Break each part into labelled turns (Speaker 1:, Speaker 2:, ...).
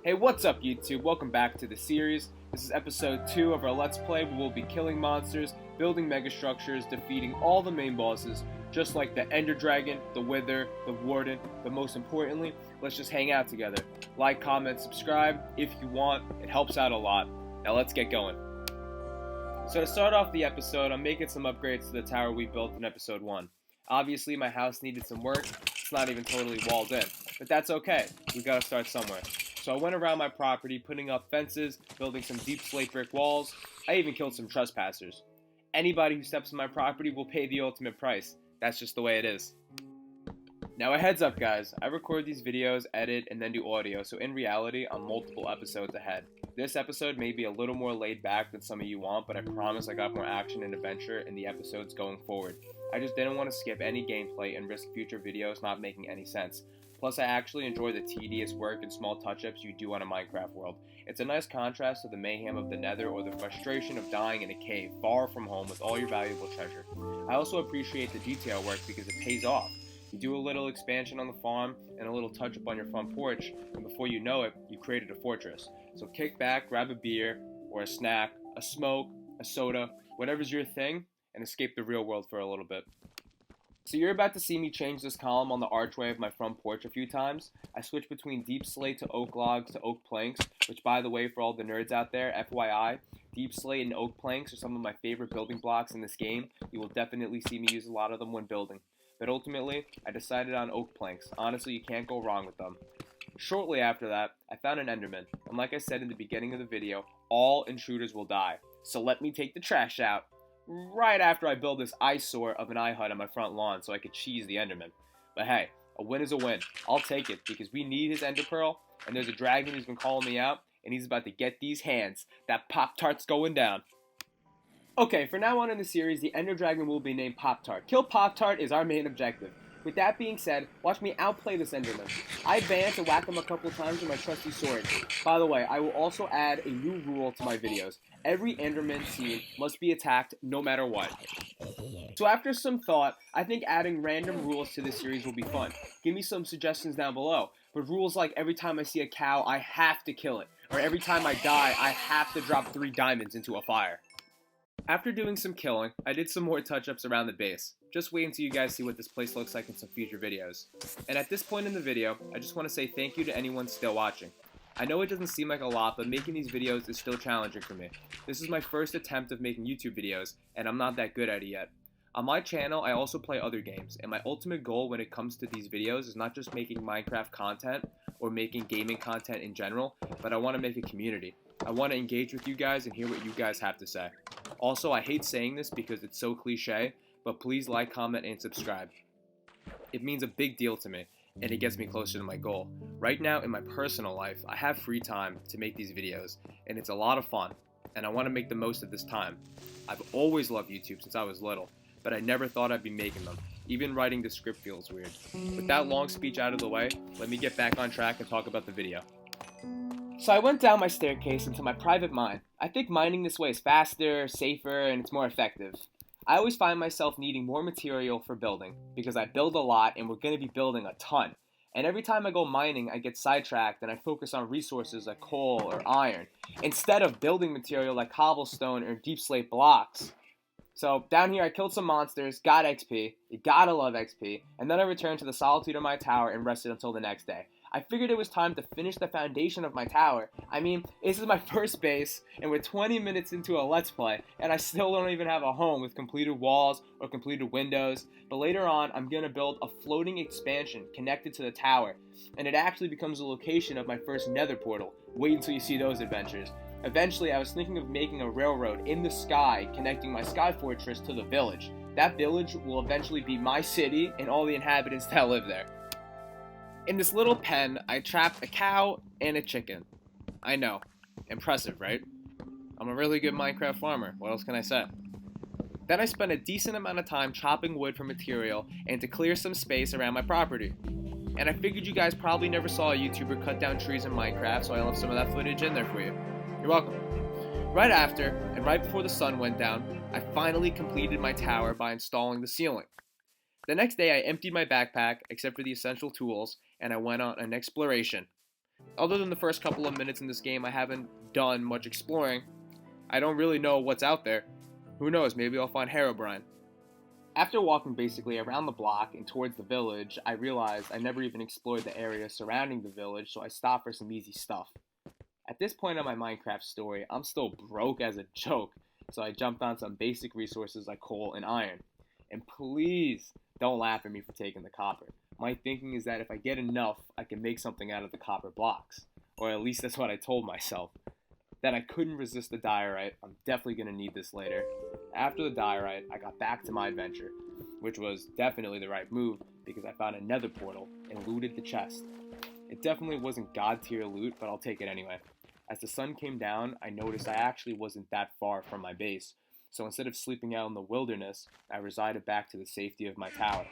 Speaker 1: Hey, what's up YouTube? Welcome back to the series. This is episode 2 of our Let's Play where we'll be killing monsters, building megastructures, defeating all the main bosses, just like the Ender Dragon, the Wither, the Warden, but most importantly, let's just hang out together. Like, comment, subscribe if you want, it helps out a lot. Now let's get going. So to start off the episode, I'm making some upgrades to the tower we built in episode 1. Obviously my house needed some work, it's not even totally walled in, but that's okay, we gotta start somewhere. So I went around my property putting up fences, building some deep slate brick walls. I even killed some trespassers. Anybody who steps on my property will pay the ultimate price. That's just the way it is. Now a heads up guys, I record these videos, edit, and then do audio, so in reality I'm multiple episodes ahead. This episode may be a little more laid back than some of you want, but I promise I got more action and adventure in the episodes going forward. I just didn't want to skip any gameplay and risk future videos not making any sense. Plus, I actually enjoy the tedious work and small touch-ups you do on a Minecraft world. It's a nice contrast to the mayhem of the Nether or the frustration of dying in a cave far from home with all your valuable treasure. I also appreciate the detail work because it pays off. You do a little expansion on the farm and a little touch-up on your front porch, and before you know it, you created a fortress. So kick back, grab a beer, or a snack, a smoke, a soda, whatever's your thing, and escape the real world for a little bit. So you're about to see me change this column on the archway of my front porch a few times. I switched between deep slate to oak logs to oak planks, which by the way for all the nerds out there, FYI, deep slate and oak planks are some of my favorite building blocks in this game. You will definitely see me use a lot of them when building. But ultimately, I decided on oak planks. Honestly, you can't go wrong with them. Shortly after that, I found an enderman, and like I said in the beginning of the video, all intruders will die. So let me take the trash out. Right after I build this eyesore of an eye hut on my front lawn so I could cheese the enderman. But hey, a win is a win. I'll take it because we need his ender pearl, and there's a dragon who's been calling me out, and he's about to get these hands. That Pop-Tart's going down. Okay, for now on in the series, the Ender Dragon will be named Pop-Tart. Kill Pop-Tart is our main objective. With that being said, watch me outplay this Enderman. I advance and whack him a couple times with my trusty sword. By the way, I will also add a new rule to my videos. Every Enderman seen must be attacked no matter what. So after some thought, I think adding random rules to this series will be fun. Give me some suggestions down below. But rules like every time I see a cow, I have to kill it. Or every time I die, I have to drop 3 diamonds into a fire. After doing some killing, I did some more touch-ups around the base. Just wait until you guys see what this place looks like in some future videos. And at this point in the video, I just want to say thank you to anyone still watching. I know it doesn't seem like a lot, but making these videos is still challenging for me. This is my first attempt of making YouTube videos, and I'm not that good at it yet. On my channel, I also play other games, and my ultimate goal when it comes to these videos is not just making Minecraft content or making gaming content in general, but I want to make a community. I want to engage with you guys and hear what you guys have to say. Also, I hate saying this because it's so cliche, but please like, comment, and subscribe. It means a big deal to me, and it gets me closer to my goal. Right now, in my personal life, I have free time to make these videos, and it's a lot of fun, and I want to make the most of this time. I've always loved YouTube since I was little, but I never thought I'd be making them. Even writing the script feels weird. With that long speech out of the way, let me get back on track and talk about the video. So I went down my staircase into my private mine. I think mining this way is faster, safer, and it's more effective. I always find myself needing more material for building, because I build a lot and we're going to be building a ton. And every time I go mining, I get sidetracked and I focus on resources like coal or iron, instead of building material like cobblestone or deep slate blocks. So down here I killed some monsters, got XP, you gotta love XP, and then I returned to the solitude of my tower and rested until the next day. I figured it was time to finish the foundation of my tower. I mean, this is my first base, and we're 20 minutes into a Let's Play, and I still don't even have a home with completed walls or completed windows. But later on, I'm going to build a floating expansion connected to the tower, and it actually becomes the location of my first nether portal. Wait until you see those adventures. Eventually, I was thinking of making a railroad in the sky connecting my sky fortress to the village. That village will eventually be my city and all the inhabitants that live there. In this little pen, I trapped a cow and a chicken. I know. Impressive, right? I'm a really good Minecraft farmer. What else can I say? Then I spent a decent amount of time chopping wood for material and to clear some space around my property. And I figured you guys probably never saw a YouTuber cut down trees in Minecraft, so I left some of that footage in there for you. You're welcome. Right after, and right before the sun went down, I finally completed my tower by installing the ceiling. The next day I emptied my backpack, except for the essential tools, and I went on an exploration. Other than the first couple of minutes in this game, I haven't done much exploring. I don't really know what's out there. Who knows, maybe I'll find Herobrine. After walking basically around the block and towards the village, I realized I never even explored the area surrounding the village, so I stopped for some easy stuff. At this point in my Minecraft story, I'm still broke as a joke, so I jumped on some basic resources like coal and iron. And please don't laugh at me for taking the copper. My thinking is that if I get enough, I can make something out of the copper blocks. Or at least that's what I told myself. Then I couldn't resist the diorite. I'm definitely going to need this later. After the diorite, I got back to my adventure, which was definitely the right move because I found a nether portal and looted the chest. It definitely wasn't god tier loot, but I'll take it anyway. As the sun came down, I noticed I actually wasn't that far from my base, so instead of sleeping out in the wilderness, I resided back to the safety of my tower.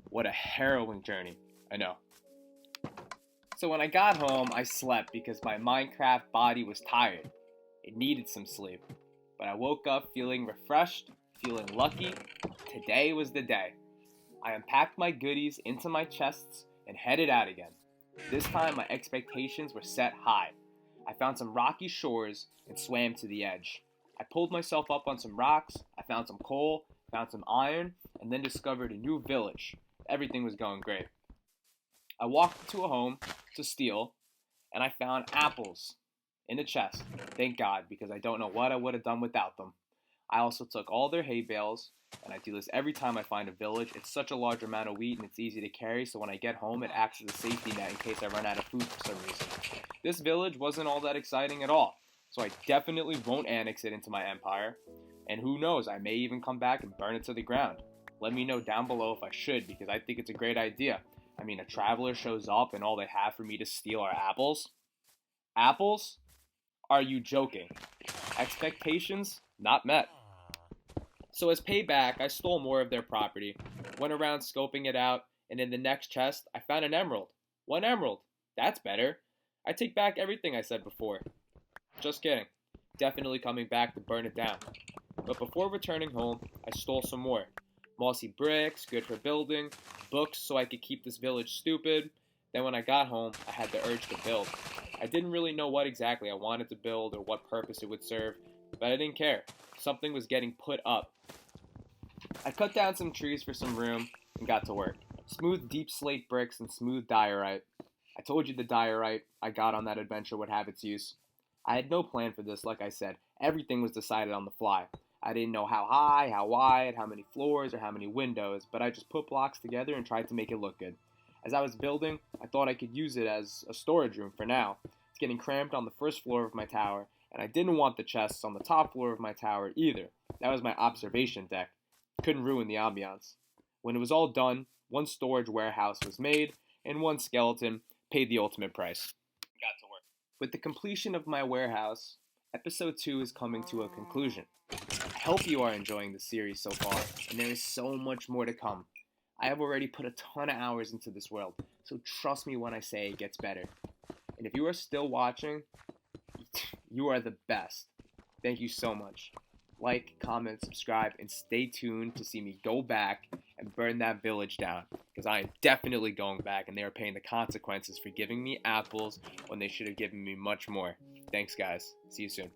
Speaker 1: What a harrowing journey, I know. So when I got home, I slept because my Minecraft body was tired. It needed some sleep. But I woke up feeling refreshed, feeling lucky. Today was the day. I unpacked my goodies into my chests and headed out again. This time my expectations were set high. I found some rocky shores and swam to the edge. I pulled myself up on some rocks, I found some coal, found some iron, and then discovered a new village. Everything was going great. I walked into a home to steal, and I found apples in the chest. Thank God, because I don't know what I would have done without them. I also took all their hay bales, and I do this every time I find a village. It's such a large amount of wheat and it's easy to carry, so when I get home it acts as a safety net in case I run out of food for some reason. This village wasn't all that exciting at all, so I definitely won't annex it into my empire. And who knows, I may even come back and burn it to the ground. Let me know down below if I should, because I think it's a great idea. I mean, a traveler shows up and all they have for me to steal are apples? Apples? Are you joking? Expectations not met. So as payback, I stole more of their property, went around scoping it out, and in the next chest, I found an emerald. 1 emerald. That's better. I take back everything I said before. Just kidding. Definitely coming back to burn it down. But before returning home, I stole some more. Mossy bricks, good for building, books so I could keep this village stupid. Then when I got home, I had the urge to build. I didn't really know what exactly I wanted to build or what purpose it would serve, but I didn't care. Something was getting put up. I cut down some trees for some room and got to work. Smooth deep slate bricks and smooth diorite. I told you the diorite I got on that adventure would have its use. I had no plan for this, like I said. Everything was decided on the fly. I didn't know how high, how wide, how many floors, or how many windows, but I just put blocks together and tried to make it look good. As I was building, I thought I could use it as a storage room for now. It's getting cramped on the first floor of my tower, and I didn't want the chests on the top floor of my tower either. That was my observation deck. Couldn't ruin the ambiance. When it was all done, 1 storage warehouse was made, and 1 skeleton paid the ultimate price. Got to work. With the completion of my warehouse, episode 2 is coming to a conclusion. I hope you are enjoying the series so far, and there is so much more to come. I have already put a ton of hours into this world, so trust me when I say it gets better. And if you are still watching, you are the best. Thank you so much. Like, comment, subscribe, and stay tuned to see me go back and burn that village down, because I am definitely going back and they are paying the consequences for giving me apples when they should have given me much more. Thanks guys. See you soon.